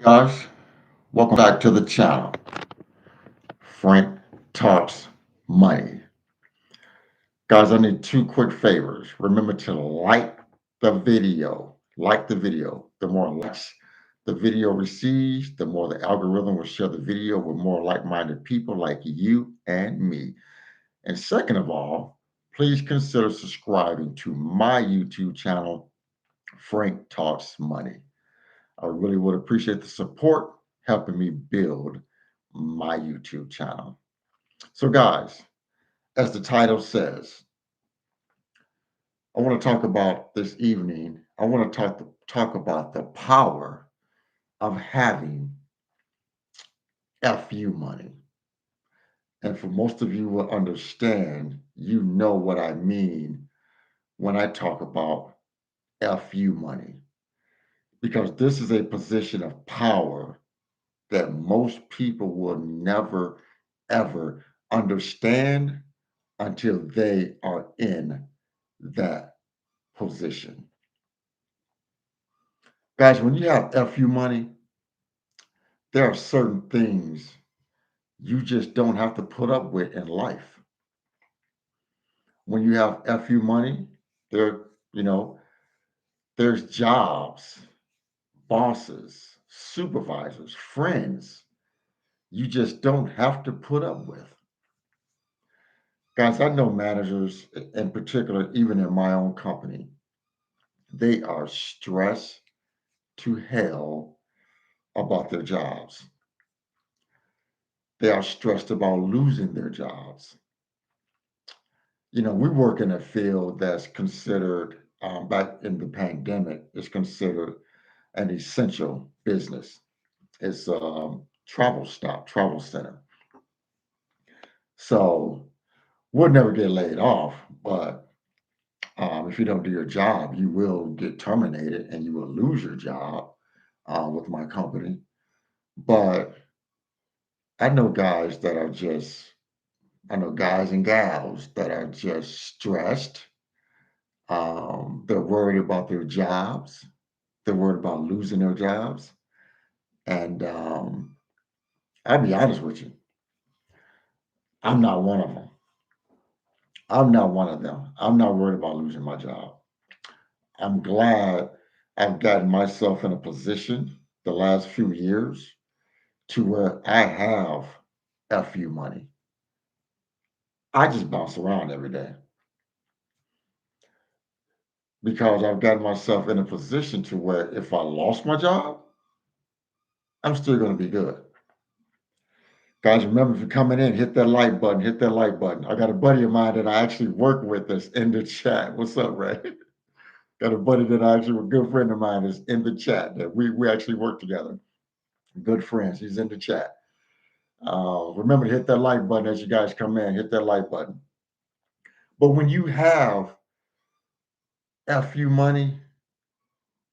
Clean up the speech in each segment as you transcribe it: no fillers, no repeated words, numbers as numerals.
Guys, welcome back to the channel. Frank Talks Money. Guys, I need two quick favors. Remember to like the video. Like the video. The more likes the video receives, the more the algorithm will share the video with more like minded people like you and me. And second of all, please consider subscribing to my YouTube channel, Frank Talks Money. I really would appreciate the support helping me build my YouTube channel. So, guys, as the title says, I want to talk about this evening. I want to talk about the power of having FU money. And for most of you will understand, you know what I mean when I talk about FU money, because this is a position of power that most people will never, ever understand until they are in that position. Guys, when you have FU money, there are certain things you just don't have to put up with in life. When you have FU money, there, you know, there's jobs, bosses, supervisors, friends you just don't have to put up with. Guys, I know managers in particular, even in my own company, they are stressed to hell about their jobs. They are stressed about losing their jobs. We work in a field that's considered, back in the pandemic, is considered an essential business. It's travel stop, travel center. So we'll never get laid off, but if you don't do your job, you will get terminated and you will lose your job with my company. But I know guys that are just, I know guys and gals that are just stressed. They're worried about their jobs. They're worried about losing their jobs. And I'll be honest with you, I'm not one of them. I'm not one of them. I'm not worried about losing my job. I'm glad I've gotten myself in a position the last few years to where I have FU money. I just bounce around every day because I've gotten myself in a position to where if I lost my job, I'm still going to be good. Guys, remember, if you're coming in, hit that like button, hit that like button. I got a buddy of mine that I actually work with that's in the chat. What's up, Ray? Got a buddy that I actually, a good friend of mine is in the chat that we actually work together. Good friends. He's in the chat. Remember to hit that like button as you guys come in, hit that like button. But when you have FU money,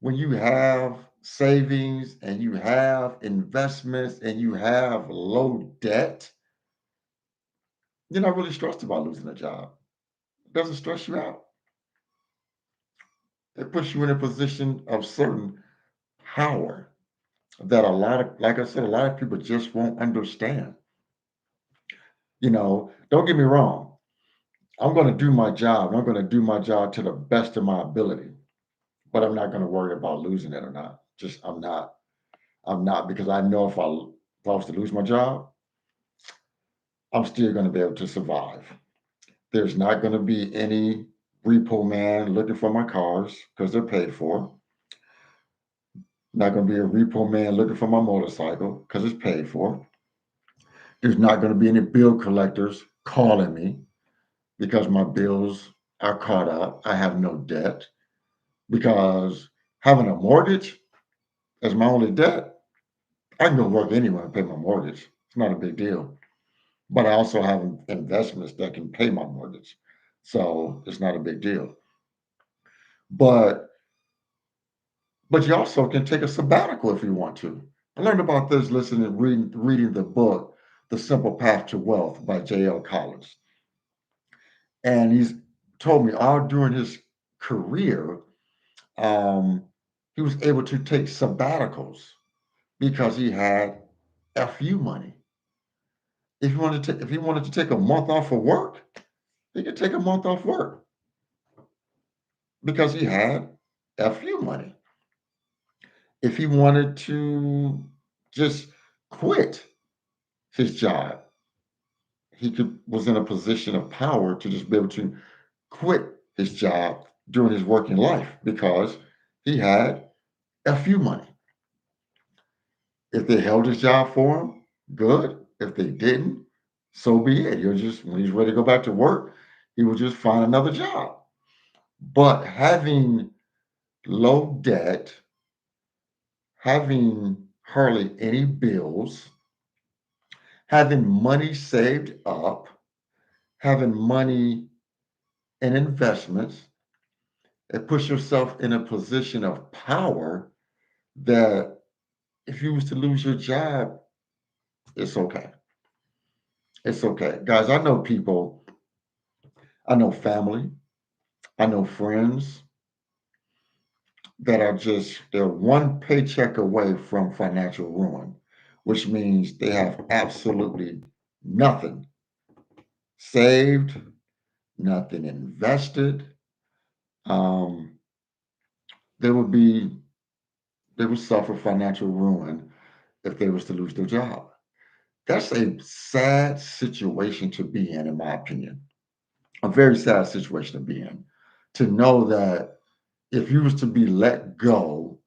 when you have savings and you have investments and you have low debt, you're not really stressed about losing a job. It doesn't stress you out. It puts you in a position of certain power that a lot of, like I said, a lot of people just won't understand. Don't get me wrong. I'm going to do my job. I'm going to do my job to the best of my ability, but I'm not going to worry about losing it or not. Just, I'm not. I'm not, because I know if I was to lose my job, I'm still going to be able to survive. There's not going to be any repo man looking for my cars because they're paid for. Not going to be a repo man looking for my motorcycle because it's paid for. There's not going to be any bill collectors calling me because my bills are caught up. I have no debt because having a mortgage as my only debt, I can go work anywhere and pay my mortgage. It's not a big deal. But I also have investments that can pay my mortgage. So it's not a big deal. But you also can take a sabbatical if you want to. I learned about this listening, reading the book, The Simple Path to Wealth by J.L. Collins. And he's told me all during his career, um, he was able to take sabbaticals because he had FU money. If he wanted to take a month off of work, he could take a month off work because he had FU money. If he wanted to just quit his job, he could was in a position of power to just be able to quit his job during his working life because he had FU money. If they held his job for him, good. If they didn't, so be it. He'll just when he's ready to go back to work, he will just find another job. But having low debt, having hardly any bills, having money saved up, having money in investments, it puts yourself in a position of power that if you was to lose your job, it's okay. It's okay. Guys, I know people, I know family, I know friends that are just, they're one paycheck away from financial ruin, which means they have absolutely nothing saved, nothing invested. Um, they would be, they would suffer financial ruin if they was to lose their job. That's a sad situation to be in my opinion. A very sad situation to be in. To know that if you was to be let go,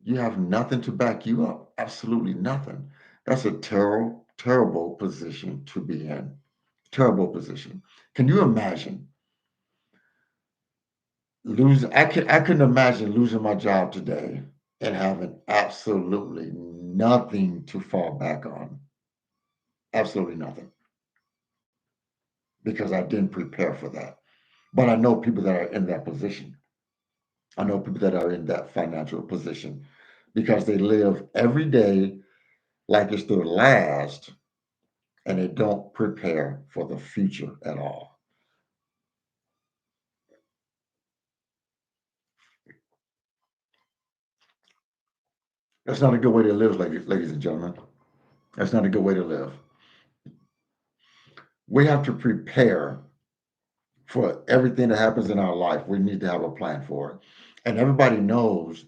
you have nothing to back you up. Absolutely nothing. That's a terrible, terrible position to be in. Terrible position. Can you imagine losing? I couldn't imagine losing my job today and having absolutely nothing to fall back on. Absolutely nothing because I didn't prepare for that. But I know people that are in that position. I know people that are in that financial position because they live every day like it's their last and they don't prepare for the future at all. That's not a good way to live, ladies and gentlemen. That's not a good way to live. We have to prepare for everything that happens in our life. We need to have a plan for it. And everybody knows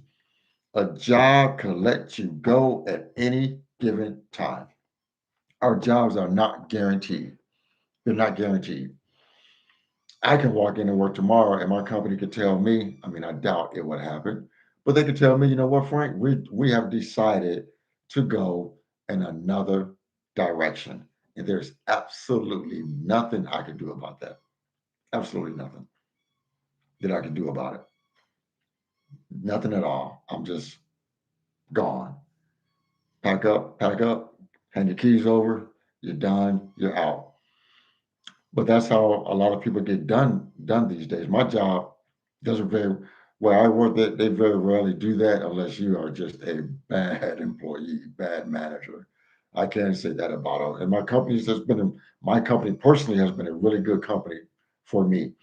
a job can let you go at any given time. Our jobs are not guaranteed. They're not guaranteed. I can walk into work tomorrow and my company could tell me, I mean, I doubt it would happen, but they could tell me, you know what, Frank, we have decided to go in another direction. And there's absolutely nothing I can do about that. Absolutely nothing that I can do about it. Nothing at all. I'm just gone. Pack up, hand your keys over, you're done, you're out. But that's how a lot of people get done these days. My job doesn't very where I work. They very rarely do that unless you are just a bad employee, bad manager. I can't say that about it. And my company personally has been a really good company for me.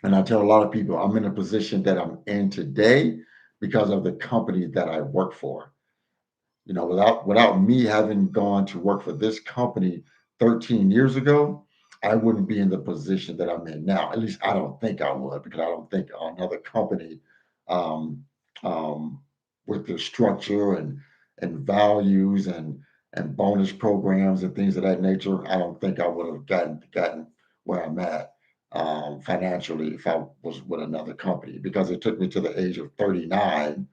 And I tell a lot of people I'm in a position that I'm in today because of the company that I work for. You know, without me having gone to work for this company 13 years ago, I wouldn't be in the position that I'm in now. At least I don't think I would, because I don't think another company um, um, with the structure and values and bonus programs and things of that nature, I don't think I would have gotten where I'm at financially if I was with another company, because it took me to the age of 39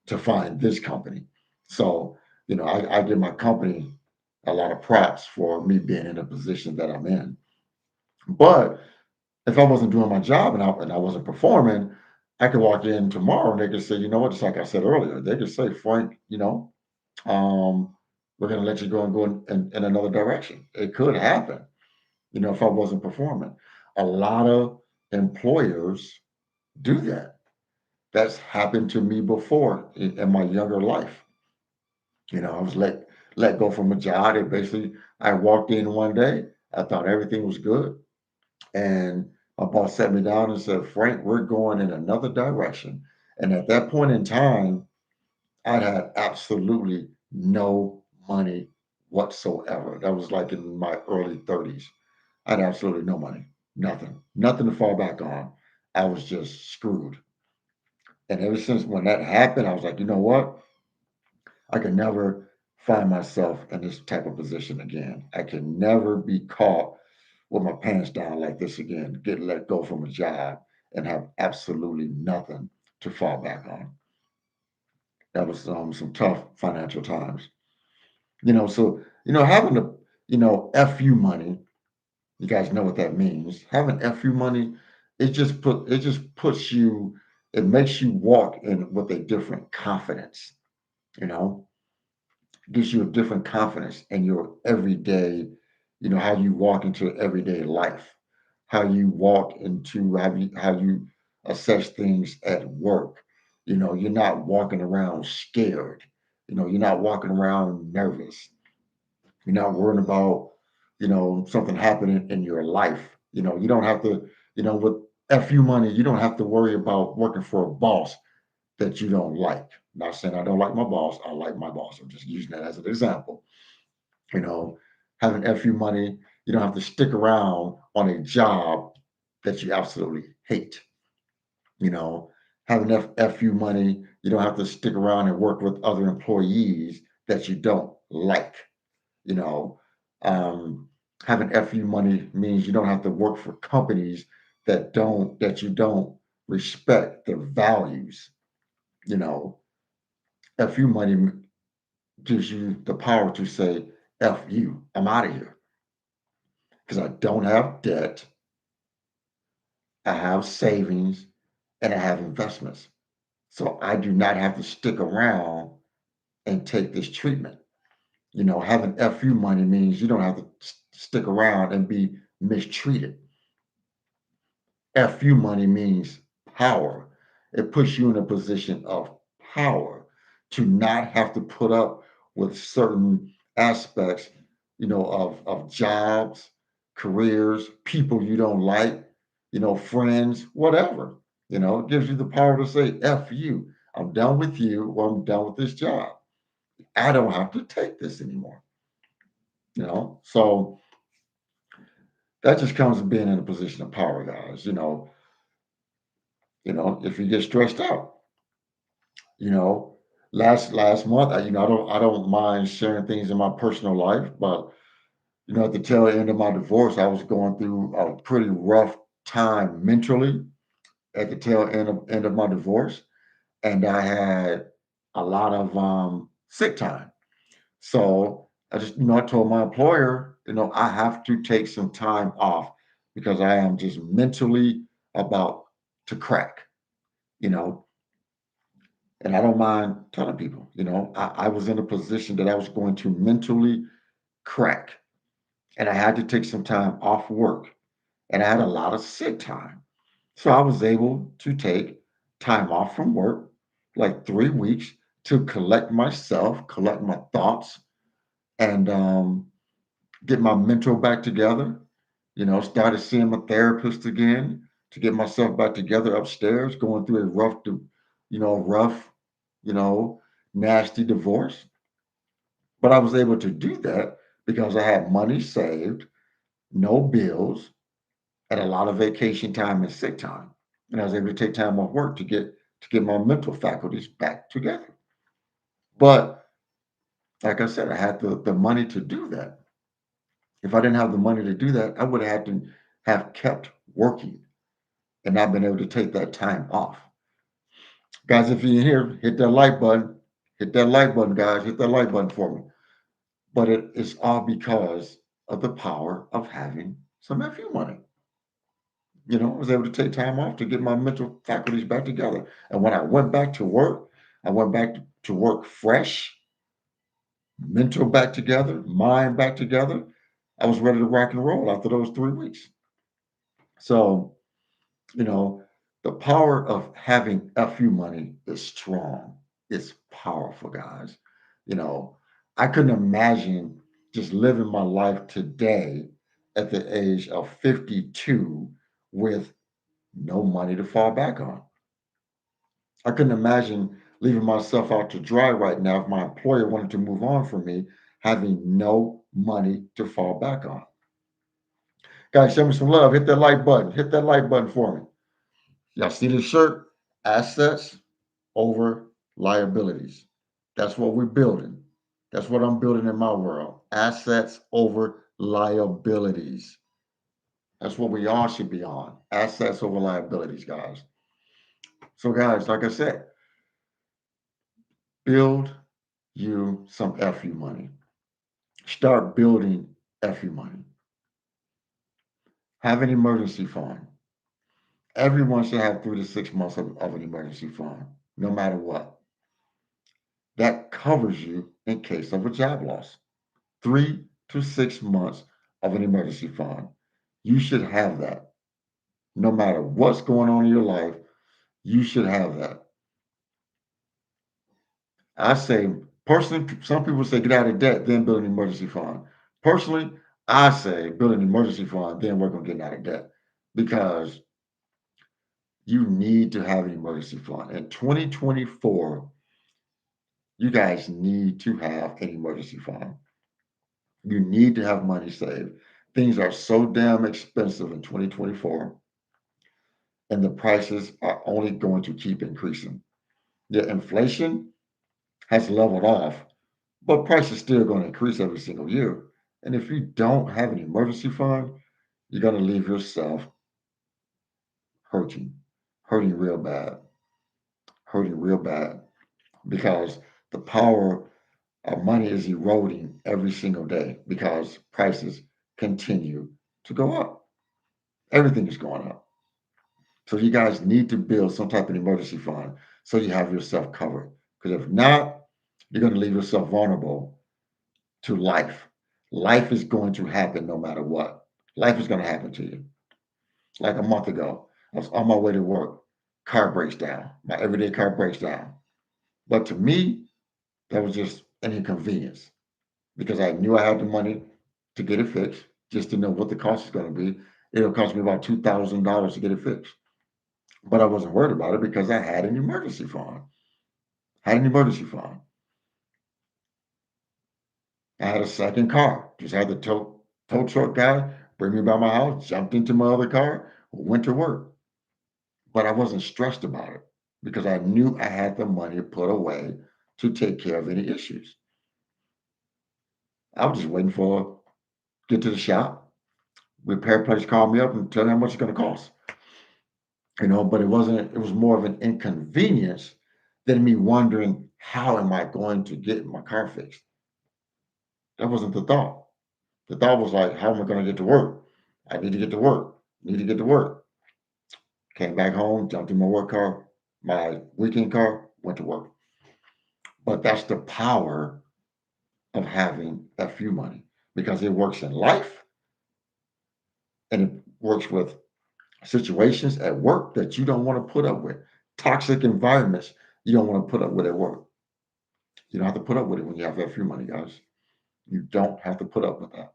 to find this company. So I give my company a lot of props for me being in a position that I'm in. But if I wasn't doing my job and I wasn't performing, I could walk in tomorrow and they could say, you know what, just like I said earlier, they could say, Frank, um, we're going to let you go and go in another direction. It could happen, if I wasn't performing. A lot of employers do that. That's happened to me before in my younger life. I was let go from a job. It basically, I walked in one day. I thought everything was good, and my boss sat me down and said, "Frank, we're going in another direction." And at that point in time, I had absolutely no money whatsoever. That was like in my early 30s. I had absolutely no money, nothing to fall back on. I was just screwed. And ever since when that happened, I was like, you know what? I can never find myself in this type of position again. I can never be caught with my pants down like this again, get let go from a job and have absolutely nothing to fall back on. That was some tough financial times. So having the FU money, you guys know what that means. Having FU money, it just puts you, it makes you walk in with a different confidence, you know, gives you a different confidence in your everyday, how you walk into everyday life, how you assess things at work. You're not walking around scared. You're not walking around nervous. You're not worrying about, something happening in your life. You don't have to, with FU money, you don't have to worry about working for a boss that you don't like. Not saying I don't like my boss. I like my boss. I'm just using that as an example. You know, Having FU money, you don't have to stick around on a job that you absolutely hate. You know, Having FU money, you don't have to stick around and work with other employees that you don't like. You know, um, Having FU money means you don't have to work for companies that you don't respect their values. You know, FU money gives you the power to say, F you, I'm out of here because I don't have debt, I have savings, and I have investments. So I do not have to stick around and take this treatment. Having FU money means you don't have to stick around and be mistreated. FU money means power. It puts you in a position of power to not have to put up with certain aspects, of jobs, careers, people you don't like, friends, whatever. It gives you the power to say, F you. I'm done with you or I'm done with this job. I don't have to take this anymore. So that just comes with being in a position of power, guys. If you get stressed out, you know last month, I don't mind sharing things in my personal life, but at the tail end of my divorce, I was going through a pretty rough time mentally at the tail end of my divorce, and I had a lot of sick time. So I told my employer, I have to take some time off because I am just mentally about to crack, you know and I don't mind telling people, I was in a position that I was going to mentally crack, and I had to take some time off work, and I had a lot of sick time. So I was able to take time off from work, like 3 weeks, to collect myself, collect my thoughts, and get my mental back together. Started seeing my therapist again to get myself back together upstairs, going through a rough, you know, nasty divorce. But I was able to do that because I had money saved, no bills, and a lot of vacation time and sick time. And I was able to take time off work to get my mental faculties back together. But like I said, I had the money to do that. If I didn't have the money to do that, I would have had to have kept working and not been able to take that time off. Guys, if you're here, hit that like button. Hit that like button, guys. Hit that like button for me. But it is all because of the power of having some FU money. I was able to take time off to get my mental faculties back together. And when I went back to work, I went back to work fresh, mental back together, mind back together. I was ready to rock and roll after those 3 weeks. So, you know, the power of having FU money is strong. It's powerful, guys. You know, I couldn't imagine just living my life today at the age of 52 with no money to fall back on. I couldn't imagine leaving myself out to dry right now if my employer wanted to move on from me, having no money to fall back on. Guys, show me some love. Hit that like button. Hit that like button for me. Y'all see this shirt? Assets over liabilities. That's what we're building. That's what I'm building in my world. Assets over liabilities. That's what we all should be on. Assets over liabilities, guys. So, guys, like I said, build you some FU money. Start building FU money. Have an emergency fund. Everyone should have 3 to 6 months of an emergency fund, no matter what. That covers you in case of a job loss. 3 to 6 months of an emergency fund. You should have that. No matter what's going on in your life, you should have that. I say, personally, some people say get out of debt, then build an emergency fund. Personally, I say build an emergency fund, then work on getting out of debt because you need to have an emergency fund. In 2024, you guys need to have an emergency fund. You need to have money saved. Things are so damn expensive in 2024, and the prices are only going to keep increasing. The inflation has leveled off, but prices still going to increase every single year. And if you don't have an emergency fund, you're going to leave yourself hurting, hurting real bad, hurting real bad because the power of money is eroding every single day because prices continue to go up. Everything is going up. So you guys need to build some type of emergency fund so you have yourself covered. Because if not, you're going to leave yourself vulnerable to life. Life is going to happen no matter what. Life is going to happen to you. Like a month ago, I was on my way to work. Car breaks down. My everyday car breaks down. But to me, that was just an inconvenience because I knew I had the money to get it fixed, just to know what the cost is going to be. It'll cost me about $2,000 to get it fixed. But I wasn't worried about it because I had an emergency fund. Had an emergency fund. I had a second car. Just had the tow truck guy bring me by my house, jumped into my other car, went to work. But I wasn't stressed about it because I knew I had the money put away to take care of any issues. I was just waiting for get to the shop, repair place call me up and tell me how much it's going to cost. But it wasn't, it was more of an inconvenience than me wondering how am I going to get my car fixed. That wasn't the thought. The thought was like, how am I going to get to work? I need to get to work. Need to get to work. Came back home, jumped in my work car, my weekend car, went to work. But that's the power of having FU money because it works in life and it works with situations at work that you don't want to put up with, toxic environments you don't want to put up with at work. You don't have to put up with it when you have FU money, guys. You don't have to put up with that.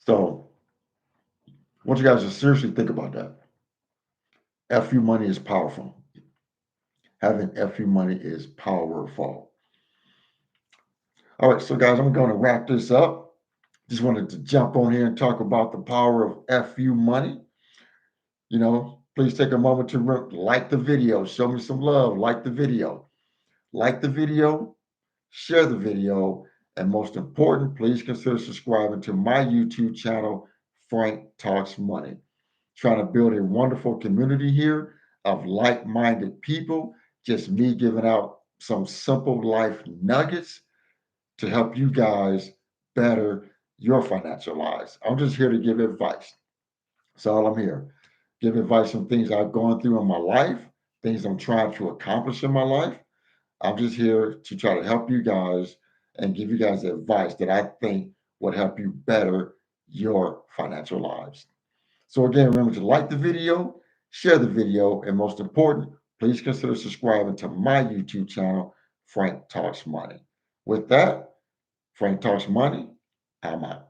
So I want you guys to seriously think about that. FU money is powerful. Having FU money is powerful. All right, so guys, I'm going to wrap this up. Just wanted to jump on here and talk about the power of FU money. Please take a moment to like the video, show me some love, like the video, share the video, and most important, please consider subscribing to my YouTube channel, Frank Talks Money. Trying to build a wonderful community here of like-minded people, just me giving out some simple life nuggets to help you guys better your financial lives. I'm just here to give advice. That's all I'm here. Give advice on things I've gone through in my life, things I'm trying to accomplish in my life. I'm just here to try to help you guys and give you guys advice that I think would help you better your financial lives. So again, remember to like the video, share the video, and most important, please consider subscribing to my YouTube channel, Frank Talks Money. With that, Frank Talks Money, I'm out.